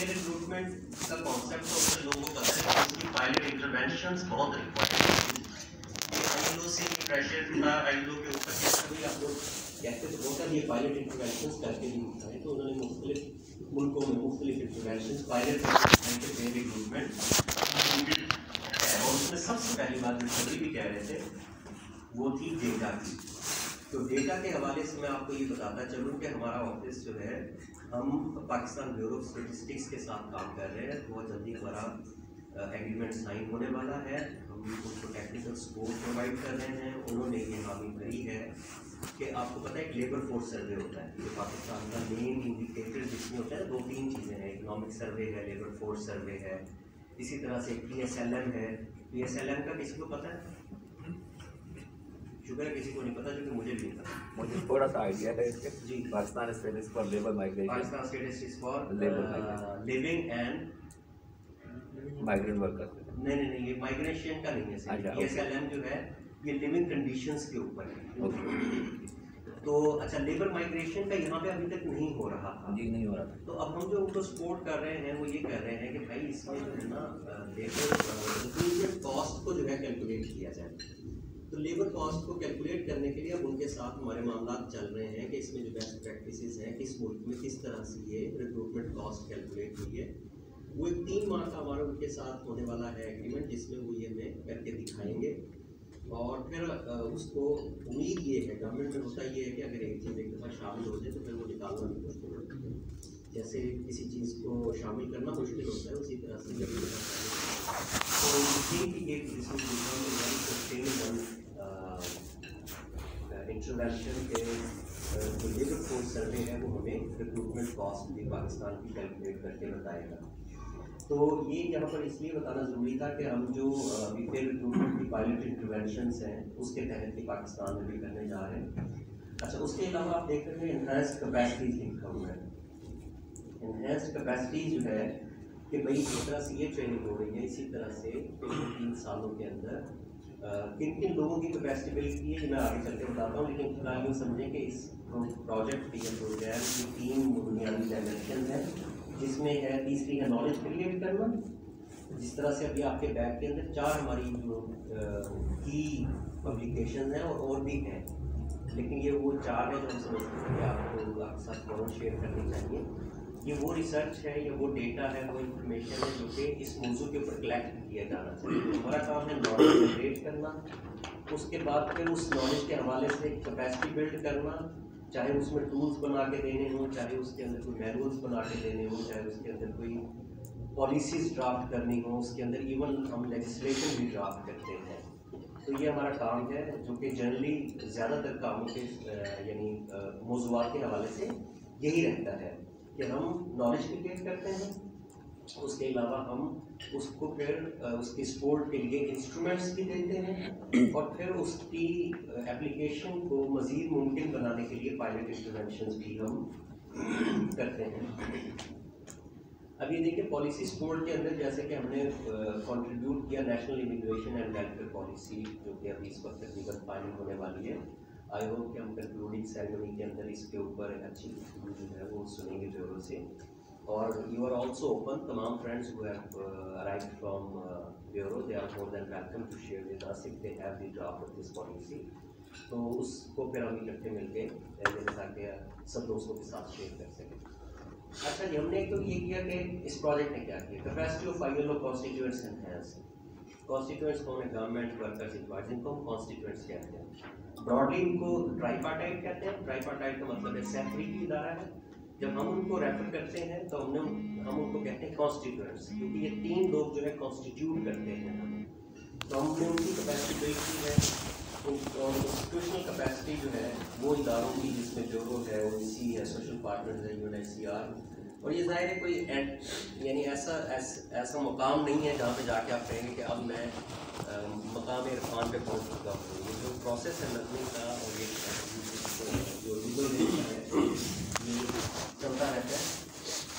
विफेयर recruitment का concept तो अपने लोगों को पता है, उसकी पायलट इंटरवेंशंस बहुत रिक्वायर्ड है। आईएलओ से प्रेशर था, आईएलओ के ऊपर कभी आप लोग कहते तो बहुत सारी ये पायलट इंटरवेंशंस करके भी दिखाए, तो उन्होंने मुख्तलिफ मुल्कों में मुख्तलिफ इंटरवेंशंस पायलट विफेयर रिक्रूटमेंट, और उसमें सबसे पहली बात जो सभी भी कह रहे थे वो थी डेटा की। तो डेटा के हवाले से मैं आपको ये बताता चलूँ कि हमारा ऑफिस जो है, हम पाकिस्तान ब्यूरो ऑफ स्टैटिस्टिक्स के साथ काम कर रहे हैं। बहुत जल्दी हमारा एग्रीमेंट साइन होने वाला है। हम उनको टेक्निकल सपोर्ट प्रोवाइड कर रहे हैं। उन्होंने ये हामी भरी है कि आपको पता है एक लेबर फोर्स सर्वे होता है, जो पाकिस्तान का मेन इंडिकेटर जिसमें होता है, 2-3 चीज़ें हैं, इकोनॉमिक सर्वे है, लेबर फोर्स सर्वे है, इसी तरह से PSLM है। PSLM का किसी को पता है? शुक्र है किसी को नहीं पता, क्योंकि मुझे भी नहीं पता। मुझे थोड़ा सा आइडिया है इसके। जी, Pakistan status for labour migration, Pakistan status for labour living and migrant workers. नहीं, ये माइग्रेशन का नहीं है। PSLM जो है ये लिविंग कंडीशंस के ऊपर है। तो अच्छा, लेबर माइग्रेशन का यहाँ पे अभी तक नहीं हो रहा था। जी, नहीं हो रहा था। तो अब हम जो उनको सपोर्ट कर रहे हैं वो ये कर रहे हैं कि भाई इसमें जो है ना लेबर कॉस्ट को जो है कैलकुलेट किया जाए। तो लेबर कॉस्ट को कैलकुलेट करने के लिए अब उनके साथ हमारे मामला चल रहे हैं कि इसमें जो बेस्ट प्रैक्टिसेस हैं, किस मुल्क में किस तरह से ये रिक्रूटमेंट कॉस्ट कैलकुलेट हुई है। वो एक 3 माह का हमारा उनके साथ होने वाला है एग्रीमेंट, जिसमें वो ये हमें करके दिखाएंगे। और फिर उसको उम्मीद ये है, गवर्नमेंट में होता ये है कि अगर एक चीज़ एक दफ़ा शामिल हो जाए तो फिर वो निकालना भी मुश्किल होता है। जैसे किसी चीज़ को शामिल करना मुश्किल होता है, उसी तरह से जब तो इंटरवेंशन के जो लेबर फोर्स सर्वे है वो हमें रिक्रूटमेंट कॉस्ट भी पाकिस्तान की कैलकुलेट करके बताएगा। तो ये यहाँ पर इसलिए बताना ज़रूरी था कि हम जो विफेयर रिक्रूटमेंट की पायलट इंटरवेंशंस हैं उसके तहत भी पाकिस्तान में भी करने जा रहे हैं। अच्छा, उसके अलावा आप देख रहे हैं एनहांस्ड कैपेसिटीज लिखा हुआ है। एनहांस्ड कैपेसिटी जो है कि भाई इस तरह से ये ट्रेनिंग हो रही है, इसी तरह से 3 सालों के अंदर किन किन लोगों की कैपेसिटी बिल्ड की है, मैं आगे चल के बताता हूँ। लेकिन फिलहाल यूँ समझें कि इस प्रोजेक्ट या प्रोग्राम की 3 बुनियादी डायमेंशन है, जिसमें है तीसरी है नॉलेज क्रिएट करना। जिस तरह से अभी आपके बैग के अंदर 4 हमारी जो की पब्लिकेशन हैं और भी हैं, लेकिन ये वो 4 है जो हम समझते हैं कि आपको आपके साथ फ़ौरन शेयर करनी चाहिए। ये वो रिसर्च है या वो डेटा है, वो इंफॉर्मेशन है जो कि इस मौजू के ऊपर कलेक्ट किया जाना चाहिए। हमारा काम है नॉलेज जनरेट करना, उसके बाद फिर उस नॉलेज के हवाले से कैपेसिटी बिल्ड करना, चाहे उसमें टूल्स बना के देने हों, चाहे उसके अंदर कोई मैनुअल्स बना के देने हों, चाहे उसके अंदर कोई पॉलिसीज़ ड्राफ्ट करनी हो, उसके अंदर इवन हम लेजिस्लेशन भी ड्राफ्ट करते हैं। तो ये हमारा काम है जो कि जनरली ज़्यादातर कामों के यानी मौज़ूआत के हवाले से यही रहता है कि हम नॉलेज क्रिएट करते हैं, उसके अलावा हम उसको फिर उसकी सपोर्ट के लिए इंस्ट्रूमेंट्स भी देते हैं, और फिर उसकी एप्लीकेशन को मज़ीद मुमकिन बनाने के लिए पायलट इंटरवेंशंस भी हम करते हैं। अब ये देखिए पॉलिसी सपोर्ट के अंदर जैसे कि हमने कंट्रीब्यूट किया national immigration and welfare policy, जो कि अभी इस वक्त तकरीबन फाइनल होने वाली है। आई होप कि हम कंक्लूडिंग सेरेमनी के अंदर इसके ऊपर अच्छी गुफ्तगू जो है वो सुनेंगे ब्यूरो से। और यू आर ऑल्सो ओपन, तमाम friends who have arrived from bureau, they are more than welcome to share with us if they have the draft of this policy. तो उसको फिर हम इकट्ठे मिलके ताकि सब दोस्तों के साथ शेयर कर सकें। अच्छा जी, हमने एक तो ये किया कि इस प्रोजेक्ट ने क्या किया, capacity of ILO constituents enhance. Constituents कौन है? गवर्नमेंट वर्कर्स इंप्लॉयज, जिनको हम कॉन्स्टिट्यूएंट्स कहते हैं। ब्रॉडली इनको ट्राइपार्टाइट कहते हैं। ट्राइपार्टाइट का मतलब है सेफ्री इदारा है। जब हम उनको रेफर करते हैं तो हम उनको कहते हैं कॉन्स्टिट्यूएंट्स, क्योंकि ये 3 लोग जो है कॉन्स्टिट्यूट करते हैं हमें। तो हमने उनकी कैपेसिटी बिल्ड की है। और इंस्टीट्यूशनल कैपेसिटी जो है वो इदारों की, जिसमें ब्यूरो है, OEC है, सोशल पार्टनर्स है, UNHCR। और ये ज़ाहिर है कोई यानी ऐसा मुकाम नहीं है जहाँ पे जाके आप कहेंगे कि अब मैं मकाम इरफान पे पहुँच चुका हूँ। ये जो प्रोसेस है लगने का और ये जो लीगल है ये चलता रहता है।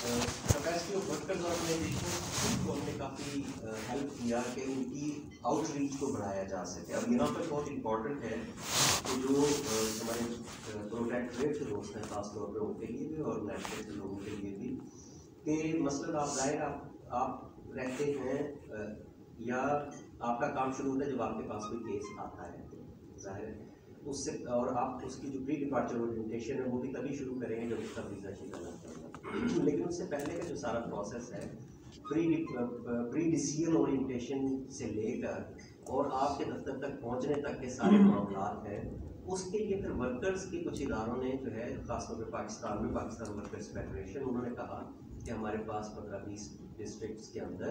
कैपेसिटी ऑफ वर्कर्स ऑर्गेनाइजेशन को हमने काफ़ी हेल्प किया कि उनकी आउटरीच को बढ़ाया जा सके। अब यहाँ पर बहुत इम्पॉर्टेंट है कि जो हमारे प्रोटेक्टरेट के दोस्त हैं, खासतौर पर उनके लिए भी और नेशनल के लोगों के लिए भी, कि मसलन आप जाहिर आप रहते हैं या आपका काम शुरू होता है जब आपके पास कोई केस आता है, जाहिर है उससे, और आप उसकी जो प्री डिपार्चर ओरिएंटेशन है वो भी तभी शुरू करेंगे जब उसका वीज़ा शीज़ा लग जाएगा। लेकिन उससे पहले का जो सारा प्रोसेस है प्री डिसीजन ओरिएंटेशन से लेकर और आपके दफ्तर तक पहुंचने तक के सारे मामला हैं, उसके लिए फिर वर्कर्स के कुछ इदारों ने जो है खासतौर पर पाकिस्तान में पाकिस्तान वर्कर्स फेडरेशन, उन्होंने कहा कि हमारे पास 15-20 डिस्ट्रिक्ट्स के अंदर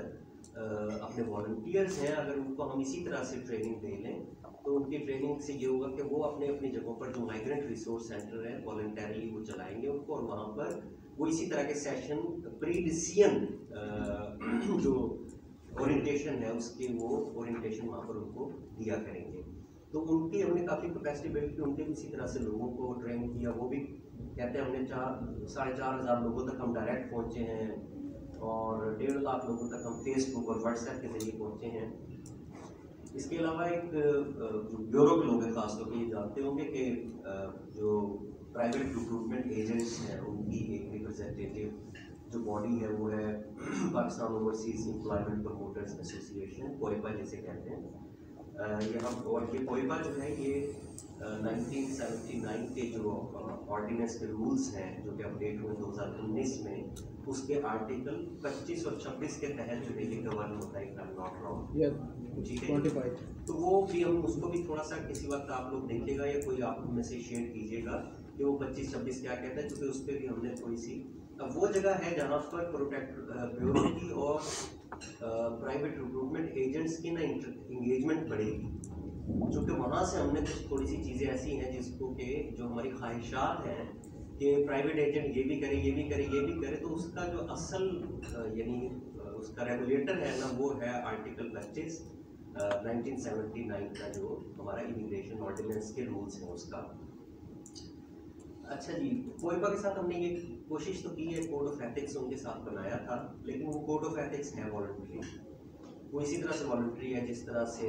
अपने वॉलंटियर्स हैं, अगर उनको हम इसी तरह से ट्रेनिंग दे लें तो उनकी ट्रेनिंग से ये होगा कि वो अपने अपनी जगहों पर जो माइग्रेंट रिसोर्स सेंटर है वॉलंटरली वो चलाएंगे उनको, और वहाँ पर वो इसी तरह के सेशन प्री डिसीजन जो ओरिएंटेशन है उसके वो ओरिएंटेशन वहाँ पर उनको दिया करेंगे। तो उनकी हमने काफ़ी कैपेसिटी बिल्ड की, उनके भी इसी तरह से लोगों को ट्रेन किया। वो भी कहते हैं हमने 4,500 लोगों तक हम डायरेक्ट पहुँचे हैं और 1.5 लाख लोगों तक हम फेसबुक और व्हाट्सएप के जरिए पहुँचे हैं। इसके अलावा एक ब्यूरो के लोग हैं खासतौर पर ये जानते होंगे कि जो प्राइवेट रिक्रूटमेंट एजेंट्स हैं उनकी एक रिप्रेजेंटेटिव जो बॉडी है वो है Pakistan overseas employment promoters association, कोयपा जिसे कहते हैं। यहाँ और ये कोयपा जो है ये 1979 के जो ऑर्डिनेंस के रूल्स हैं जो कि अपडेट हुए 2019 में, उसके आर्टिकल 25 और 26 के तहत जो है ये गवर्न होता है, if I am not wrong, ठीक है। तो वो भी हम उसको भी थोड़ा सा किसी वक्त आप लोग देखिएगा या कोई आप में से शेयर कीजिएगा कि वो 25-26 क्या कहता है, क्योंकि उस पर भी हमने थोड़ी सी, अब वो जगह है जहाँ पर प्रोटेक्ट ब्यूरो की और प्राइवेट रिक्रूटमेंट एजेंट्स की ना इंगेजमेंट बढ़ेगी, क्योंकि वहाँ से हमने कुछ थोड़ी सी चीज़ें ऐसी हैं जिसको कि जो हमारी ख्वाहिशात हैं कि प्राइवेट एजेंट ये भी करे ये भी करे ये भी करे, तो उसका जो असल यानी उसका रेगुलेटर है ना वो है आर्टिकल 25 1979 का जो हमारा इमिग्रेशन ऑर्डिनेंस के रूल्स हैं उसका। अच्छा जी, कोयपा के साथ हमने ये कोशिश तो की है, कोड ऑफ एथिक्स उनके साथ बनाया था, लेकिन वो कोड ऑफ एथिक्स है वॉलंटरी, वो इसी तरह से वॉलंटरी है जिस तरह से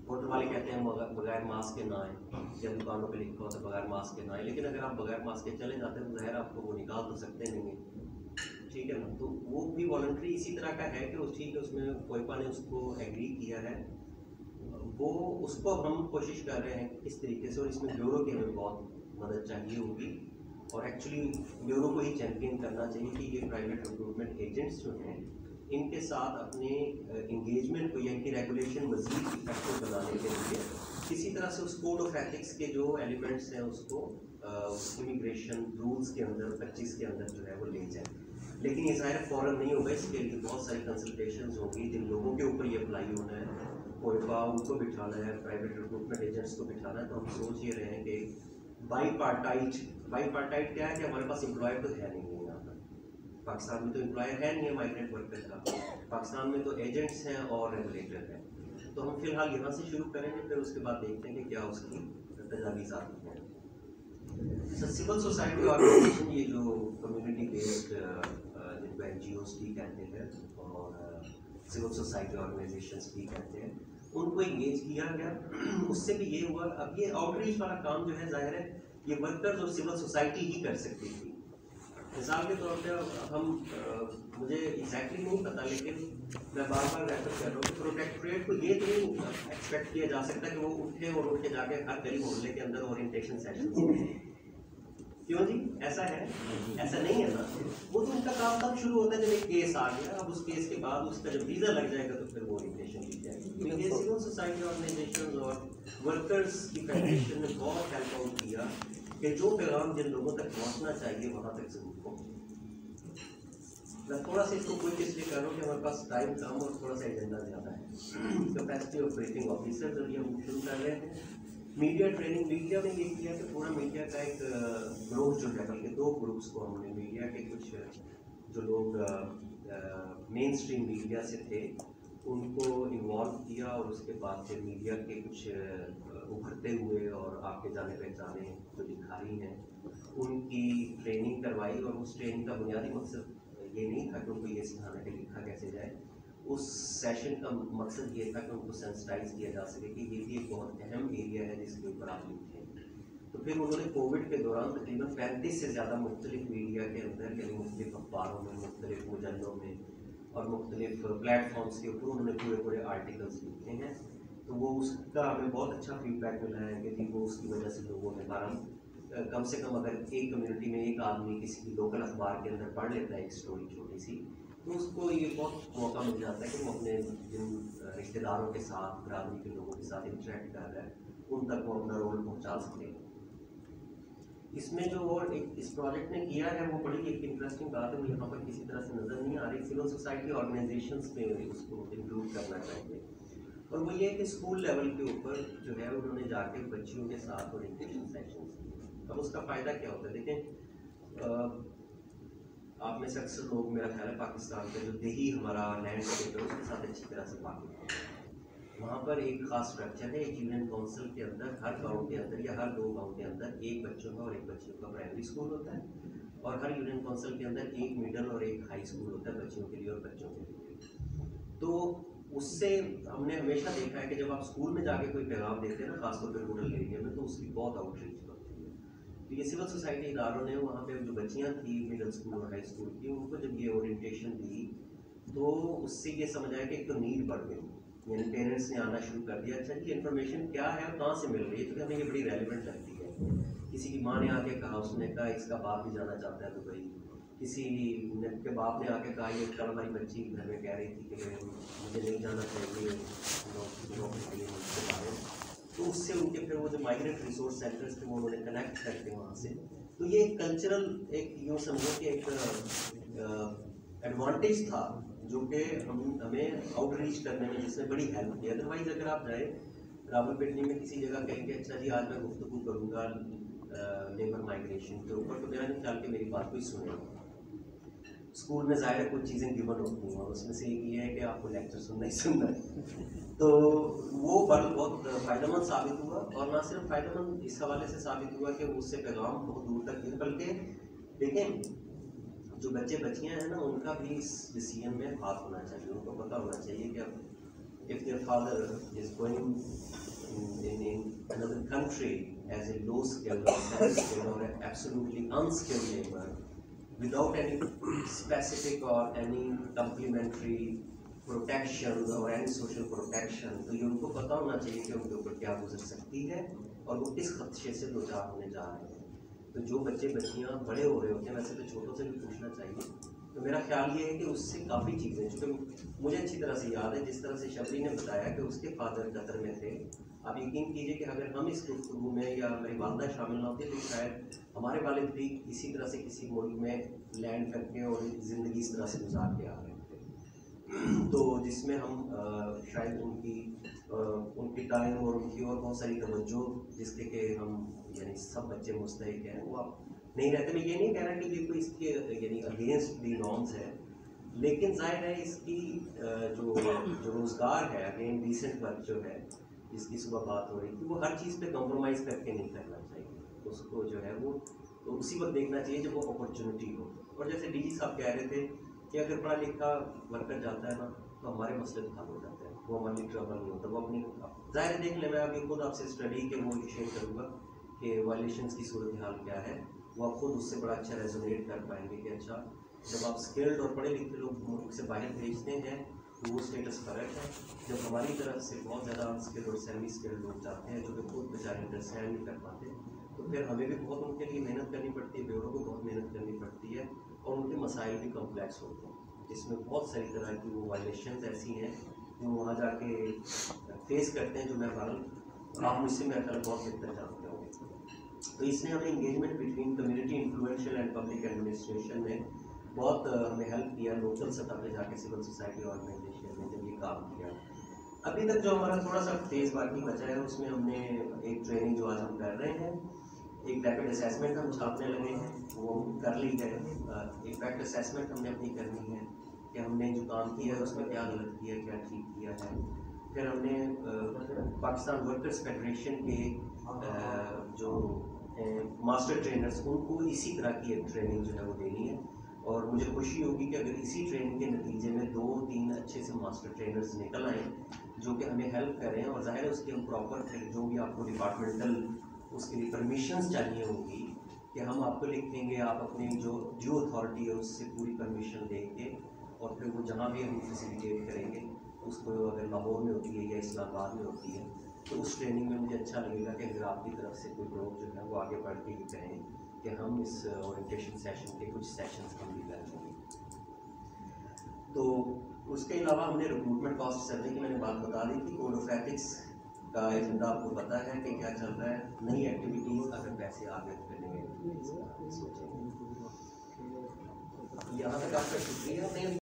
होटल वाले कहते हैं बगैर मास्क के ना आए, या दुकानों पे लिखा होता है बगैर मास्क के ना आए, लेकिन अगर आप बगैर मास्क के चले जाते हैं तो ज़ाहिर आपको वो निकाल तो सकते नहीं है, ठीक है ना। तो वो भी वॉलंटरी इसी तरह का है कि ठीक है, उसमें कोयपा ने उसको एग्री किया है, वो उसको हम कोशिश कर रहे हैं किस तरीके से, और इसमें ब्यूरो की हमें बहुत मदद चाहिए होगी, और एक्चुअली ब्यूरो को ही चैम्पियन करना चाहिए कि ये प्राइवेट रिक्रूटमेंट एजेंट्स जो हैं इनके साथ अपने इंगेजमेंट को या इनकी रेगुलेशन मज़ीद इफेक्टिव बनाने के लिए किसी तरह से उस कोड ऑफ एथिक्स के जो एलिमेंट्स हैं उसको इमिग्रेशन रूल्स के अंदर 25 के अंदर जो है वो ले जाए। लेकिन ये ज़ाहिर फ़ौरन नहीं होगा, इसके लिए बहुत सारी कंसल्टेशंस होंगी, जिन लोगों के ऊपर ये अप्लाई होना है, कोयपा उनको बिठाना है, प्राइवेट रिक्रूटमेंट एजेंट्स को बिठाना है। तो हम सोच ये रहे हैं कि बाईपार्टाइट क्या है कि हमारे पास एम्प्लॉयर तो है नहीं है यहाँ पर, पाकिस्तान में तो एम्प्लॉयर है नहीं है माइग्रेंट वर्कर का, पाकिस्तान में तो एजेंट्स हैं और रेगुलेटर हैं। तो हम फिलहाल यहाँ से शुरू करेंगे, फिर उसके बाद देखते हैं कि क्या उसकी तजावीज़ आती हैं। सिविल सोसाइटी ऑर्गेनाइजेशन, ये जो कम्युनिटी बेस्ड जिनको NGOs भी कहते हैं और सिविल सोसाइटी ऑर्गेनाइजेशंस भी कहते हैं, उनको इंगेज किया गया। उससे भी ये हुआ, अब ये आउटरीच वाला काम जो है ज़ाहिर है ये वर्कर्स और सिविल सोसाइटी ही कर सकती थी। मिसाल के तौर पर हम मुझे एग्जैक्टली नहीं पता, लेकिन मैं बार बार रेफर कर रहा हूँ कि प्रोटेक्टरेट को ये तो नहीं एक्सपेक्ट किया जा सकता कि वो उठे और उठ के जाके हर गली मोहल्ले के अंदर ओरिएंटेशन सेशन, क्यों जी, ऐसा है? ऐसा नहीं है ना। वो तो उनका काम तब शुरू होता है जब एक केस आ गया, अब उस केस के बाद उसका जब वीज़ा लग जाएगा तो फिर वो ओरिएंटेशन दी जाएगी। तो ये सिविल सोसाइटी ऑर्गेनाइजेशन और वर्कर्स की फेडरेशन ने बहुत हेल्प आउट किया कि जो पैगाम जिन लोगों तक पहुँचना चाहिए वहाँ तक जरूर पहुँचे। मैं थोड़ा सा इसको कोई इसलिए कर रहा हूँ कि हमारे पास टाइम कम और थोड़ा सा एजेंडा ज़्यादा है। कैपेसिटी ऑफ ब्रीफिंग ऑफिसर जरिए हम शुरू कर रहे हैं। मीडिया ट्रेनिंग, मीडिया में ये किया कि पूरा मीडिया का एक ग्रुप जो है, बल्कि 2 ग्रुप्स को हमने मीडिया के कुछ जो लोग मेन स्ट्रीम मीडिया से थे उनको इन्वॉल्व किया, और उसके बाद फिर मीडिया के कुछ उभरते हुए और आपके जाने पहचाने जो लिखारी हैं उनकी ट्रेनिंग करवाई। और उस ट्रेनिंग का बुनियादी मकसद ये नहीं था कि उनको ये सिखाना कि लिखा कैसे जाए, उस सेशन का मकसद ये था कि उनको सेंसिटाइज किया जा सके कि ये भी एक बहुत अहम एरिया है जिसके ऊपर आप लिखें। तो फिर उन्होंने कोविड के दौरान तकरीबन 35 से ज़्यादा मुख्तलिफ मीडिया के अंदर अखबारों में, मुख्तलिफ मुजल्लों में और मुख्तलिफ प्लेटफॉर्म्स के ऊपर उन्होंने पूरे पूरे आर्टिकल्स लिखे हैं। तो वो उसका हमें बहुत अच्छा फीडबैक मिला है कि वो उसकी वजह से लोगों ने कम से कम अगर एक कम्युनिटी में एक आदमी किसी की लोकल अखबार के अंदर पढ़ लेता है एक स्टोरी छोटी सी, तो उसको ये बहुत मौका मिल जाता है कि वो अपने जिन रिश्तेदारों के साथ, बरादरी के लोगों के साथ इंटरेक्ट कर रहा है, उन तक वो अपना रोल पहुँचा सके। इसमें जो और एक इस प्रोजेक्ट ने किया है वो बड़ी एक इंटरेस्टिंग बात है, वो यहाँ पर किसी तरह से नज़र नहीं आ रही। सिविल सोसाइटी ऑर्गेनाइजेशंस में उसको इंक्लूड करना चाहिए, और वो ये कि स्कूल लेवल के ऊपर जो है उन्होंने जाके बच्चियों के साथ ओरिएंटेशन सेशंस किए। अब उसका फ़ायदा क्या होता है, देखें आप में से अक्सर लोग, मेरा ख्याल है, पाकिस्तान का जो देही हमारा लैंडस्केप है उसके साथ अच्छी तरह से वाकिफ है। वहाँ पर एक ख़ास स्ट्रक्चर है, एक यूनियन काउंसिल के अंदर हर गांव के अंदर या हर 2 गांव के अंदर एक बच्चों का और एक बच्चियों का प्राइमरी स्कूल होता है, और हर यूनियन काउंसिल के अंदर एक मिडल और एक हाई स्कूल होता है बच्चियों के लिए और बच्चों के लिए। तो उससे हमने हमेशा देखा है कि जब आप स्कूल में जाके कोई पैगाम देते हैं ना, खासतौर पर रूरल एरिया में, तो उसकी बहुत आउटरीच होती है। तो ये सिविल सोसाइटी इदारों ने वहाँ पे जो बच्चियाँ थी मिडिल स्कूल और हाई स्कूल की, उनको जब ये ओरिएंटेशन दी तो उससे ये समझ आया कि एक तो नीड बढ़ गई, यानी पेरेंट्स ने आना शुरू कर दिया, अच्छा जी इन्फॉर्मेशन क्या है और कहाँ से मिल रही है, क्योंकि हमें ये बड़ी रेलिवेंट लगती है। किसी की माँ ने आके कहा, उसने कहा इसका बाप भी जाना चाहता है दुबई, किसी के बाप ने आके कहा ये कल हमारी बच्ची घर में कह रही थी कि मुझे नहीं जाना चाहिए नौकरी के लिए मुझसे बाहर, तो उससे उनके फिर वो जो माइग्रेंट रिसोर्स सेंटर्स थे वो उन्होंने कनेक्ट करके वहाँ से, तो ये एक कल्चरल, एक यूँ समझो कि एक एडवांटेज था जो कि हमें आउटरीच करने में जिसने बड़ी हेल्प की। अदरवाइज अगर आप जाए रावलपिंडी में किसी जगह कहेंगे अच्छा जी आज मैं गुफ्तगू करूँगा लेबर माइग्रेशन के ऊपर, तो मेरा नहीं ख्याल कि मेरी बात कोई सुनेगा। स्कूल में ज़ाहिर है कुछ चीज़ें गिवन होती हैं और उसमें से एक ये है कि आपको लेक्चर सुनना ही सुनना है, तो वो बहुत फ़ायदेमंद साबित हुआ। और ना सिर्फ फ़ायदेमंद इस हवाले से साबित हुआ कि उससे पैगाम बहुत दूर तक गए, बल्कि देखें जो बच्चे बच्चियाँ हैं ना, उनका भी इस डिसीजन में हाथ होना चाहिए। उनको पता होना चाहिए कि अब if their father is going in another country as a low skilled or semi-skilled or absolutely unskilled labor without any specific or any complementary protection or any social protection, तो ये उनको पता होना चाहिए कि उनके ऊपर क्या गुजर सकती है और वो किस खदशे से दो चार होने जा रहे हैं। तो जो बच्चे बच्चियाँ बड़े हो रहे होते हैं, वैसे तो छोटों से भी पूछना चाहिए। तो मेरा ख्याल ये है कि उससे काफ़ी चीज़ें, चूँकि मुझे अच्छी तरह से याद है जिस तरह से शबरी ने बताया कि उसके फादर कतर में थे, आप यकीन कीजिए कि अगर हम इस गुफ्तगू में या हमारी वालदा शामिल ना होती तो शायद हमारे वालिद भी इसी तरह से किसी मुल्क में लैंड करके और ज़िंदगी इस तरह से गुजार के आ रहे थे, तो जिसमें हम शायद उनकी टाइम और उनकी और बहुत सारी तवज्जो जिसके कि हम यानी सब बच्चे मुस्तहिक हैं वो आप नहीं रहते। मैं ये नहीं कह रहा कि ये कोई इसके यानी अगेंस्ट दी नॉर्म्स है, लेकिन जाहिर है इसकी जो रोज़गार है, अगेन डिसेंट वर्क जो है जिसकी सुबह बात हो रही थी, वो हर चीज़ पे कॉम्प्रोमाइज़ करके नहीं करना चाहिए। उसको जो है वो तो उसी वक्त देखना चाहिए जब वो अपॉर्चुनिटी हो। और जैसे डीजी साहब कह रहे थे कि अगर पढ़ा लिखा वर्कर जाता है ना तो हमारे मसले तो हल हो जाते हैं, वो हमारे लिए ट्रबल नहीं होता। वो अपनी ज़ाहिर देख लें, मैं अभी खुद आपसे स्टडी के वो शेयर करूँगा कि वायलेशंस की सूरत हाल क्या है, वो आप खुद उससे बड़ा अच्छा रेजोनेट कर पाएंगे कि अच्छा जब आप स्किल्ड और पढ़े लिखे लोग मुल्क से बाहर भेजते हैं तो वो स्टेटस फ़र्क है। जब हमारी तरफ से बहुत ज़्यादा अनस्किल्ड और सेमी स्किल्ड लोग जाते हैं जो कि खुद बेचारे अंडरस्टैंड नहीं कर पाते, तो फिर हमें भी बहुत उनके लिए मेहनत करनी पड़ती है, ब्यूरो को बहुत मेहनत करनी पड़ती है, और उनके मसाइल भी कम्प्लेक्स होते हैं जिसमें बहुत सारी तरह की वो वायलेशंस ऐसी हैं जो वहाँ जाके फेस करते हैं, जो मैं आप मुझसे मेरा ख्याल बहुत बेहतर जानते होंगे। तो इसने हमें engagement between community influential and public administration में बहुत हमें हेल्प किया, लोकल सतह पे जाके सिविल सोसाइटी ऑर्गेनाइजेशन ने जब ये काम किया। अभी तक जो हमारा थोड़ा सा फेज बाकी बचा है उसमें हमने एक ट्रेनिंग जो आज हम कर रहे हैं, एक रैपिड असेसमेंट हम छापने लगे हैं, वो कर ली है। एक फैक्ट असेसमेंट हमने अपनी करनी है कि हमने जो काम किया है उसमें क्या गलत किया है, क्या ठीक किया है। फिर हमने पाकिस्तान वर्कर्स फेडरेशन के जो मास्टर ट्रेनर्स उनको इसी तरह की एक ट्रेनिंग जो है वो देनी है, और मुझे खुशी होगी कि अगर इसी ट्रेनिंग के नतीजे में 2-3 अच्छे से मास्टर ट्रेनर्स निकल आए जो कि हमें हेल्प करें, और ज़ाहिर है उसकी हम प्रॉपर जो भी आपको डिपार्टमेंटल उसके लिए परमिशंस चाहिए होंगी कि हम आपको लिख देंगे, आप अपनी जो अथॉरिटी है उससे पूरी परमिशन देंगे और फिर वो जहाँ भी हम फैसिलिटेट करेंगे उसको, अगर लाहौर में होती है या इस्लामाबाद में होती है, तो उस ट्रेनिंग में मुझे अच्छा लगेगा कि अगर आपकी तरफ से कोई लोग जो है वो आगे बढ़ के ये कहें कि हम इस ओरिएंटेशन सेशन के कुछ सेशंस हम भी करेंगे। तो उसके अलावा हमने रिक्रूटमेंट कॉस्ट सर्वे की मैंने बात बता दी थी। कोड ऑफ एथिक्स का एजेंडा आपको पता है कि क्या चल रहा है, नई एक्टिविटीज़ अगर पैसे आगे करने में सोचेंगे। यहाँ तक आपका शुक्रिया।